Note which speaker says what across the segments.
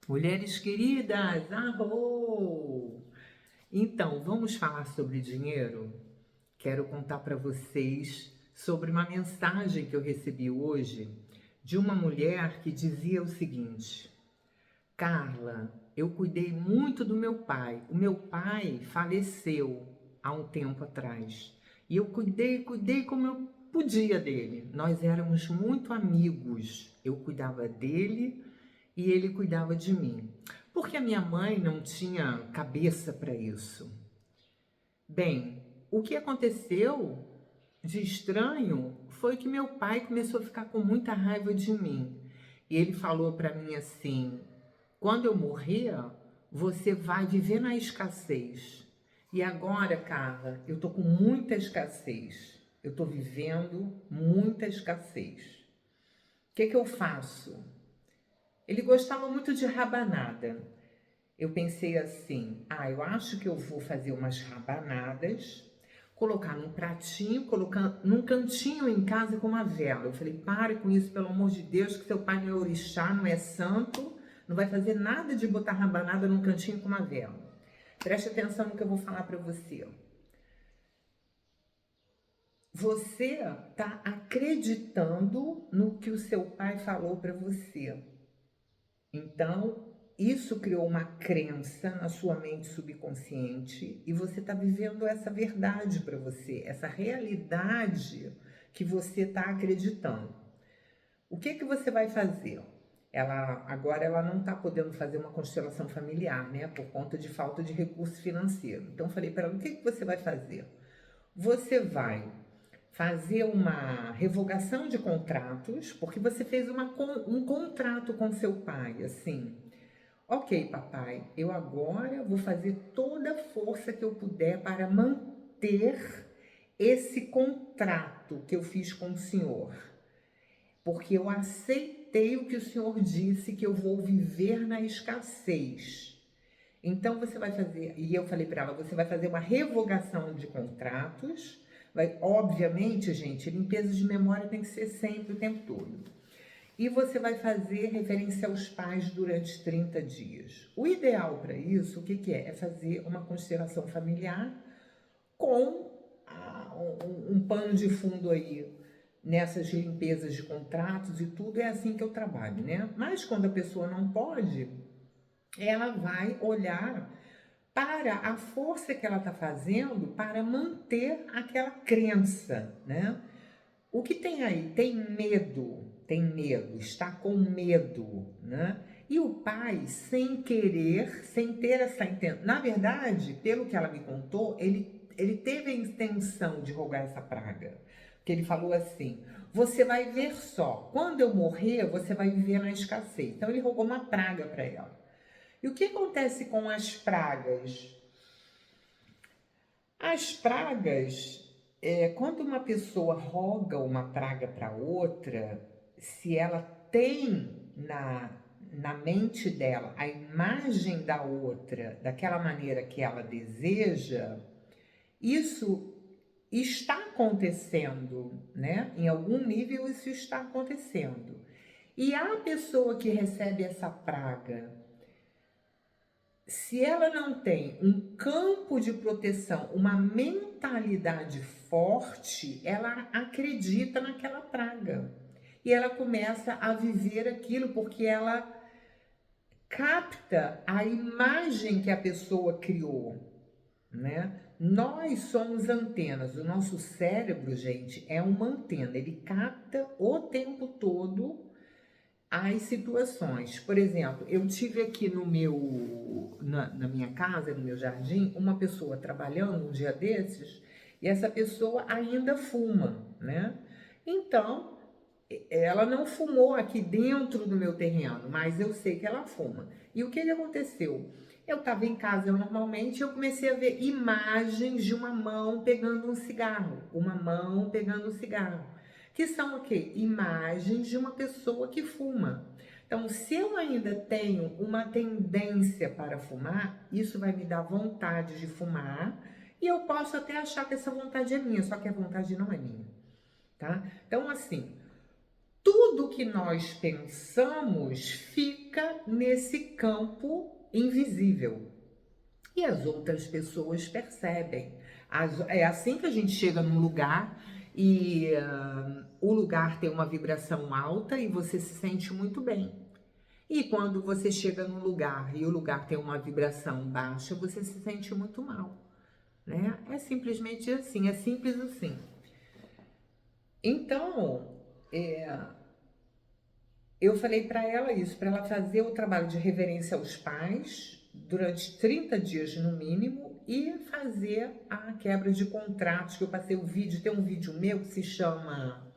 Speaker 1: Mulheres queridas, arro! Então, vamos falar sobre dinheiro? Quero contar para vocês sobre uma mensagem que eu recebi hoje de uma mulher que dizia o seguinte: Carla, eu cuidei muito do meu pai. O meu pai faleceu há um tempo atrás. E eu cuidei como eu podia dele. Nós éramos muito amigos. Eu cuidava dele e ele cuidava de mim. Porque a minha mãe não tinha cabeça para isso. Bem, o que aconteceu de estranho foi que meu pai começou a ficar com muita raiva de mim. E ele falou para mim assim: quando eu morrer, você vai viver na escassez. E agora, Carla, eu tô com muita escassez. Eu tô vivendo muita escassez. O que eu faço? Ele gostava muito de rabanada. Eu pensei assim: eu acho que eu vou fazer umas rabanadas, colocar num pratinho, colocar num cantinho em casa com uma vela. Eu falei: pare com isso, pelo amor de Deus, que seu pai não é orixá, não é santo, não vai fazer nada de botar rabanada num cantinho com uma vela. Preste atenção no que eu vou falar para você. Você está acreditando no que o seu pai falou para você. Então, isso criou uma crença na sua mente subconsciente e você está vivendo essa verdade para você, essa realidade que você está acreditando. O que você vai fazer? Agora ela não está podendo fazer uma constelação familiar, né, por conta de falta de recurso financeiro. Então, eu falei para ela: o que você vai fazer? Você vai fazer uma revogação de contratos, porque você fez um contrato com seu pai, assim. Ok, papai, eu agora vou fazer toda a força que eu puder para manter esse contrato que eu fiz com o senhor, porque eu aceitei o que o senhor disse, que eu vou viver na escassez. Então você vai fazer, e eu falei para ela, você vai fazer uma revogação de contratos, vai, obviamente, gente, limpeza de memória tem que ser sempre o tempo todo. E você vai fazer referência aos pais durante 30 dias. O ideal para isso, o que é? É fazer uma constelação familiar com um pano de fundo aí nessas limpezas de contratos e tudo. É assim que eu trabalho, né? Mas quando a pessoa não pode, ela vai olhar para a força que ela está fazendo para manter aquela crença, né? O que tem aí? Tem medo, está com medo, né? E o pai, sem querer, sem ter essa intenção, na verdade, pelo que ela me contou, ele teve a intenção de rogar essa praga. Porque ele falou assim: você vai ver só, quando eu morrer, você vai viver na escassez. Então ele rogou uma praga para ela. E o que acontece com as pragas? As pragas, quando uma pessoa roga uma praga para outra, se ela tem na mente dela a imagem da outra daquela maneira que ela deseja, isso está acontecendo, né? Em algum nível isso está acontecendo. E a pessoa que recebe essa praga, se ela não tem um campo de proteção, uma mentalidade forte, ela acredita naquela praga. E ela começa a viver aquilo porque ela capta a imagem que a pessoa criou, né? Nós somos antenas. O nosso cérebro, gente, é uma antena. Ele capta o tempo todo as situações. Por exemplo, eu tive aqui na minha casa, no meu jardim, uma pessoa trabalhando um dia desses, e essa pessoa ainda fuma, né? Então, ela não fumou aqui dentro do meu terreno, mas eu sei que ela fuma. E o que aconteceu? Eu estava em casa normalmente, eu comecei a ver imagens de uma mão pegando um cigarro, uma mão pegando um cigarro, que são o quê? Imagens de uma pessoa que fuma. Então, se eu ainda tenho uma tendência para fumar, isso vai me dar vontade de fumar, e eu posso até achar que essa vontade é minha, só que a vontade não é minha, tá? Então, assim, tudo que nós pensamos fica fica nesse campo invisível. E as outras pessoas percebem. É assim que a gente chega num lugar e o lugar tem uma vibração alta e você se sente muito bem. E quando você chega num lugar e o lugar tem uma vibração baixa, você se sente muito mal, né? É simplesmente assim, é simples assim. Então, eu falei para ela isso, para ela fazer o trabalho de reverência aos pais durante 30 dias no mínimo e fazer a quebra de contratos, que eu passei o vídeo, tem um vídeo meu que se chama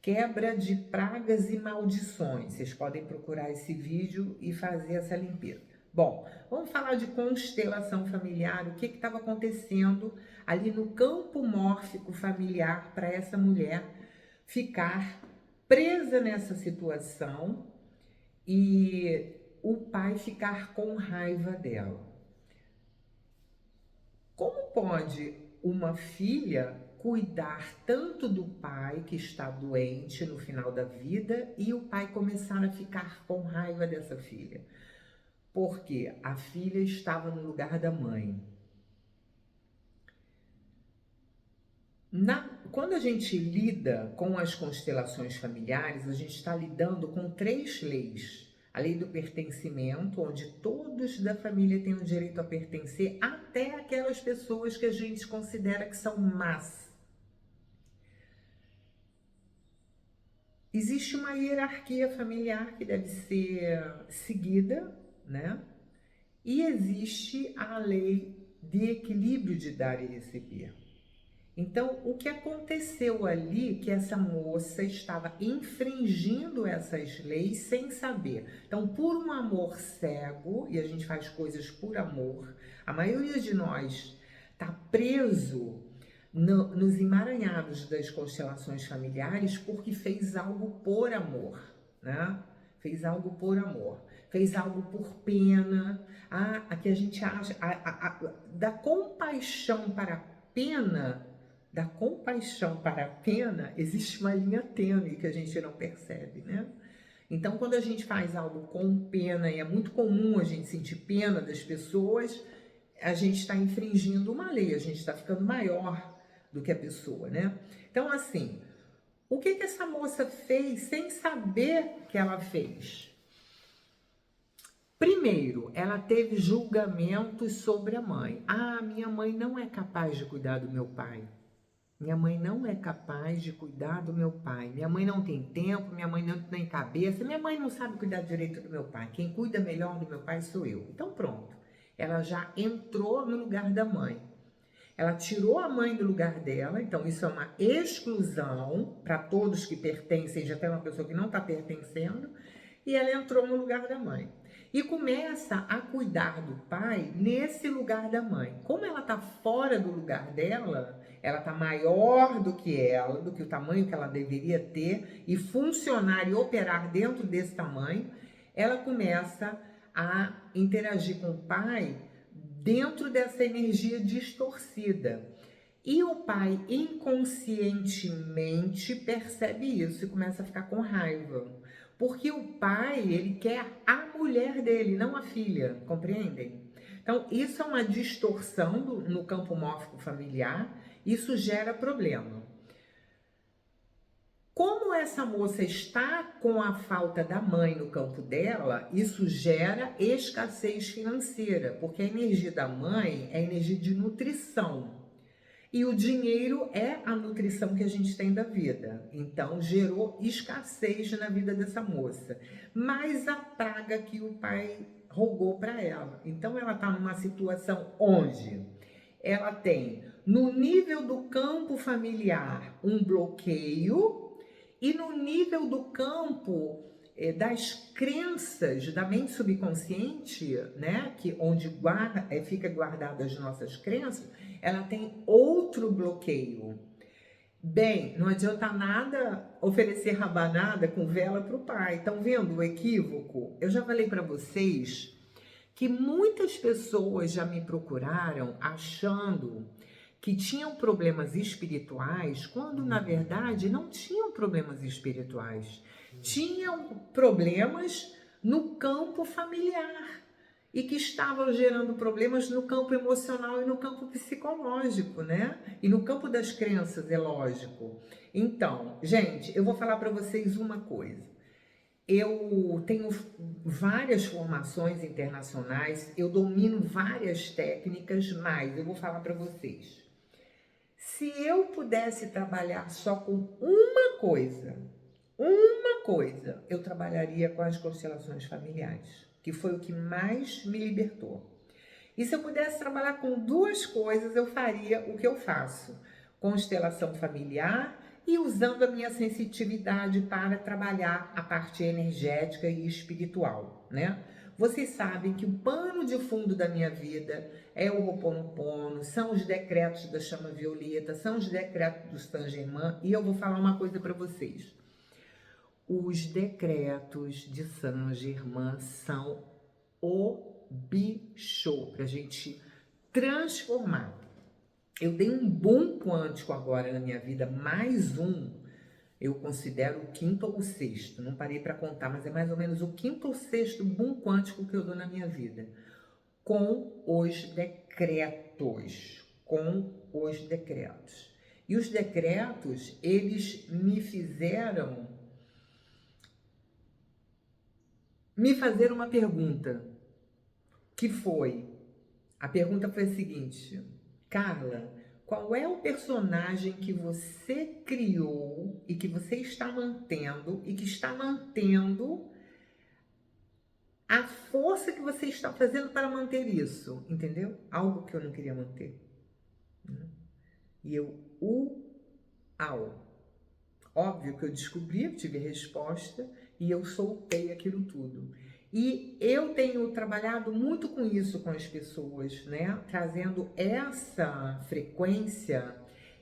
Speaker 1: Quebra de Pragas e Maldições. Vocês podem procurar esse vídeo e fazer essa limpeza. Bom, vamos falar de constelação familiar, o que estava acontecendo ali no campo mórfico familiar para essa mulher ficar presa nessa situação e o pai ficar com raiva dela. Como pode uma filha cuidar tanto do pai que está doente no final da vida e o pai começar a ficar com raiva dessa filha? Porque a filha estava no lugar da mãe. Quando a gente lida com as constelações familiares, a gente está lidando com 3 leis. A lei do pertencimento, onde todos da família têm o direito a pertencer, até aquelas pessoas que a gente considera que são más. Existe uma hierarquia familiar que deve ser seguida, né? E existe a lei de equilíbrio de dar e receber. Então, o que aconteceu ali, que essa moça estava infringindo essas leis sem saber. Então, por um amor cego, e a gente faz coisas por amor, a maioria de nós está preso nos emaranhados das constelações familiares porque fez algo por amor, né? Fez algo por amor, fez algo por pena. Aqui a gente acha, da compaixão para a pena, da compaixão para a pena, existe uma linha tênue que a gente não percebe, né? Então, quando a gente faz algo com pena, e é muito comum a gente sentir pena das pessoas, a gente está infringindo uma lei, a gente está ficando maior do que a pessoa, né? Então, assim, o que essa moça fez sem saber que ela fez? Primeiro, ela teve julgamentos sobre a mãe. Minha mãe não é capaz de cuidar do meu pai. Minha mãe não é capaz de cuidar do meu pai. Minha mãe não tem tempo, minha mãe não tem cabeça, minha mãe não sabe cuidar direito do meu pai. Quem cuida melhor do meu pai sou eu. Então pronto, ela já entrou no lugar da mãe. Ela tirou a mãe do lugar dela, então isso é uma exclusão para todos que pertencem, já tem uma pessoa que não está pertencendo, e ela entrou no lugar da mãe. E começa a cuidar do pai nesse lugar da mãe. Como ela está fora do lugar dela, ela está maior do que ela, do que o tamanho que ela deveria ter, e funcionar e operar dentro desse tamanho, ela começa a interagir com o pai dentro dessa energia distorcida. E o pai inconscientemente percebe isso e começa a ficar com raiva. Porque o pai, ele quer a mulher dele, não a filha, compreendem? Então, isso é uma distorção no campo mórfico familiar, isso gera problema. Como essa moça está com a falta da mãe no campo dela, isso gera escassez financeira, porque a energia da mãe é a energia de nutrição. E o dinheiro é a nutrição que a gente tem da vida. Então, gerou escassez na vida dessa moça. Mais a praga que o pai rogou para ela. Então, ela está numa situação onde ela tem, no nível do campo familiar, um bloqueio, e no nível do campo das crenças da mente subconsciente, né, que onde fica guardada as nossas crenças, ela tem outro bloqueio. Bem, não adianta nada oferecer rabanada com vela para o pai. Estão vendo o equívoco? Eu já falei para vocês que muitas pessoas já me procuraram achando que tinham problemas espirituais, quando na verdade não tinham problemas espirituais. Tinham problemas no campo familiar e que estavam gerando problemas no campo emocional e no campo psicológico, né? E no campo das crenças, é lógico. Então, gente, eu vou falar para vocês uma coisa. Eu tenho várias formações internacionais, eu domino várias técnicas, mas eu vou falar para vocês. Se eu pudesse trabalhar só com uma coisa, eu trabalharia com as constelações familiares, que foi o que mais me libertou. E se eu pudesse trabalhar com duas coisas, eu faria o que eu faço: constelação familiar e usando a minha sensitividade para trabalhar a parte energética e espiritual, né? Vocês sabem que o pano de fundo da minha vida é o Ho'oponopono, são os decretos da chama violeta, são os decretos do Saint Germain, e eu vou falar uma coisa para vocês. Os decretos de Saint Germain são o bicho para a gente transformar. Eu dei um boom quântico agora na minha vida, mais um. Eu considero o quinto ou o sexto, não parei para contar, mas é mais ou menos o quinto ou sexto boom quântico que eu dou na minha vida. Com os decretos. E os decretos, eles me fizeram me fazer uma pergunta, que foi, a pergunta foi a seguinte: Carla, qual é o personagem que você criou e que você está mantendo e que está mantendo a força que você está fazendo para manter isso, entendeu? Algo que eu não queria manter. E eu, óbvio que eu descobri, eu tive resposta e eu soltei aquilo tudo. E eu tenho trabalhado muito com isso com as pessoas, né? Trazendo essa frequência,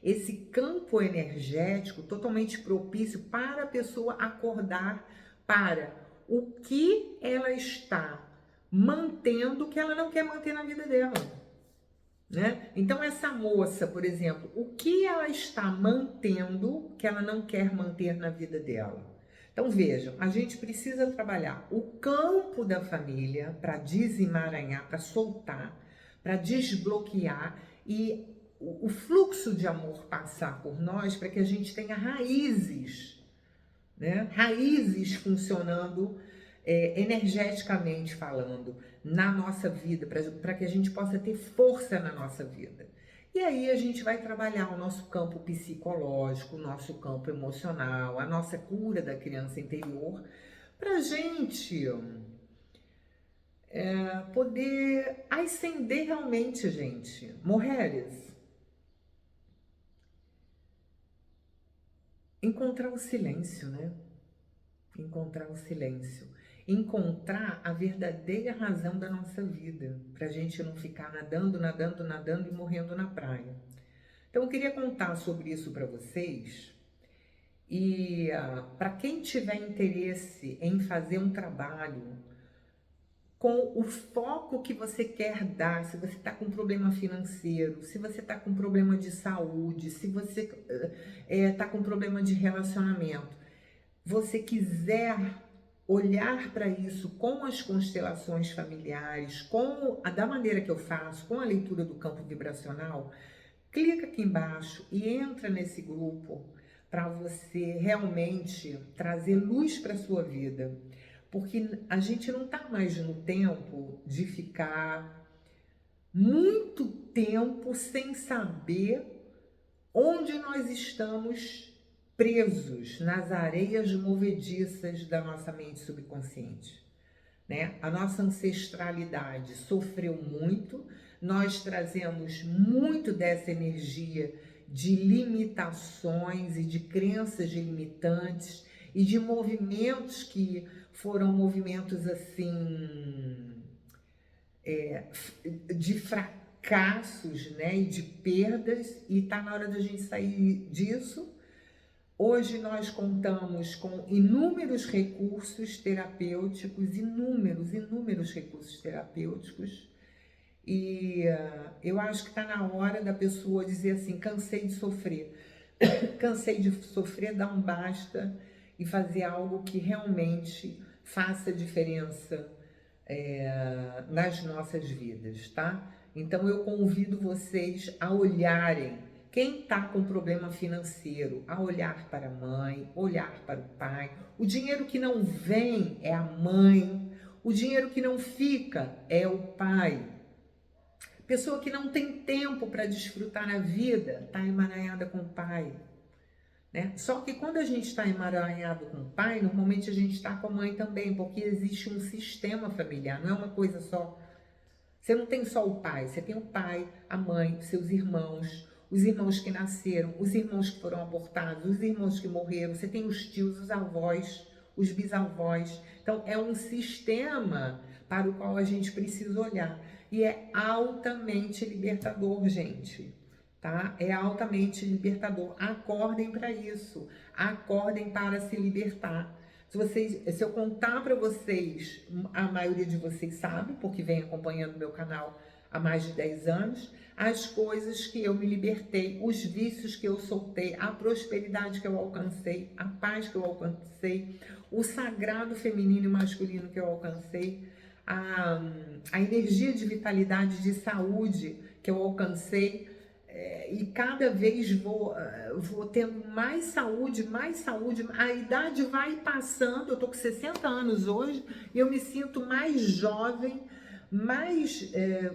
Speaker 1: esse campo energético totalmente propício para a pessoa acordar para o que ela está mantendo que ela não quer manter na vida dela. Né? Então essa moça, por exemplo, o que ela está mantendo que ela não quer manter na vida dela? Então vejam, a gente precisa trabalhar o campo da família para desemaranhar, para soltar, para desbloquear e o fluxo de amor passar por nós para que a gente tenha raízes, né? Raízes funcionando energeticamente falando na nossa vida, para que a gente possa ter força na nossa vida. E aí a gente vai trabalhar o nosso campo psicológico, o nosso campo emocional, a nossa cura da criança interior, para a gente poder ascender realmente, gente. Mulheres, encontrar o silêncio, né? Encontrar o silêncio. Encontrar a verdadeira razão da nossa vida, para a gente não ficar nadando e morrendo na praia. Então eu queria contar sobre isso para vocês e para quem tiver interesse em fazer um trabalho com o foco que você quer dar, se você está com problema financeiro, se você está com problema de saúde, se você está com problema de relacionamento, você quiser olhar para isso com as constelações familiares, da maneira que eu faço, com a leitura do campo vibracional, clica aqui embaixo e entra nesse grupo para você realmente trazer luz para a sua vida. Porque a gente não está mais no tempo de ficar muito tempo sem saber onde nós estamos presos nas areias movediças da nossa mente subconsciente, né? A nossa ancestralidade sofreu muito, nós trazemos muito dessa energia de limitações e de crenças limitantes e de movimentos que foram movimentos assim de fracassos, né, e de perdas, e está na hora da gente sair disso. Hoje nós contamos com inúmeros recursos terapêuticos, inúmeros recursos terapêuticos, e eu acho que está na hora da pessoa dizer assim: cansei de sofrer, cansei de sofrer, dar um basta e fazer algo que realmente faça diferença nas nossas vidas, tá? Então eu convido vocês a olharem, quem está com problema financeiro, a olhar para a mãe, olhar para o pai. O dinheiro que não vem é a mãe, o dinheiro que não fica é o pai. Pessoa que não tem tempo para desfrutar na vida, está emaranhada com o pai. Né? Só que quando a gente está emaranhado com o pai, normalmente a gente está com a mãe também, porque existe um sistema familiar, não é uma coisa só. Você não tem só o pai, você tem o pai, a mãe, seus irmãos, os irmãos que nasceram, os irmãos que foram abortados, os irmãos que morreram, você tem os tios, os avós, os bisavós. Então, é um sistema para o qual a gente precisa olhar. E é altamente libertador, gente. Tá? É altamente libertador. Acordem para isso. Acordem para se libertar. Se eu contar para vocês, a maioria de vocês sabe, porque vem acompanhando meu canal há mais de 10 anos, as coisas que eu me libertei, os vícios que eu soltei, a prosperidade que eu alcancei, a paz que eu alcancei, o sagrado feminino e masculino que eu alcancei, a energia de vitalidade, de saúde que eu alcancei, e cada vez vou tendo mais saúde, a idade vai passando, eu tô com 60 anos hoje, e eu me sinto mais jovem,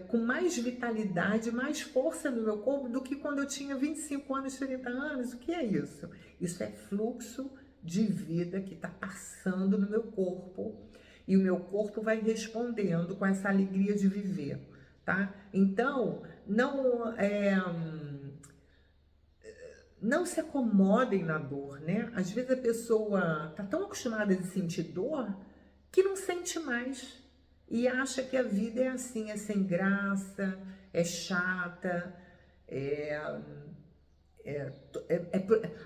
Speaker 1: com mais vitalidade, mais força no meu corpo do que quando eu tinha 25 anos, 30 anos. O que é isso? Isso é fluxo de vida que está passando no meu corpo, e o meu corpo vai respondendo com essa alegria de viver, tá? Então, não se acomodem na dor, né? Às vezes a pessoa tá tão acostumada a sentir dor que não sente mais e acha que a vida é assim, é sem graça, é chata,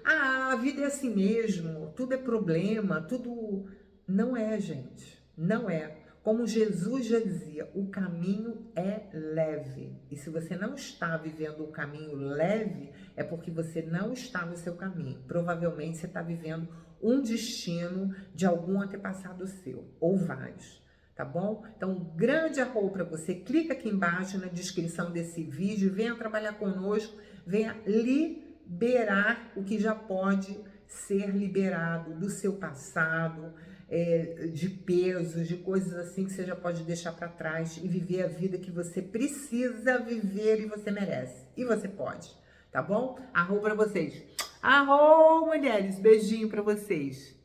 Speaker 1: a vida é assim mesmo, tudo é problema, tudo... Não é, gente, não é. Como Jesus já dizia, o caminho é leve. E se você não está vivendo o caminho leve, é porque você não está no seu caminho. Provavelmente você está vivendo um destino de algum antepassado seu, ou vários, tá bom? Então, um grande arroba para você. Clica aqui embaixo na descrição desse vídeo, venha trabalhar conosco, venha liberar o que já pode ser liberado do seu passado, de pesos, de coisas assim que você já pode deixar para trás e viver a vida que você precisa viver e você merece. E você pode, tá bom? Arroba para vocês. Arroba, mulheres. Beijinho para vocês.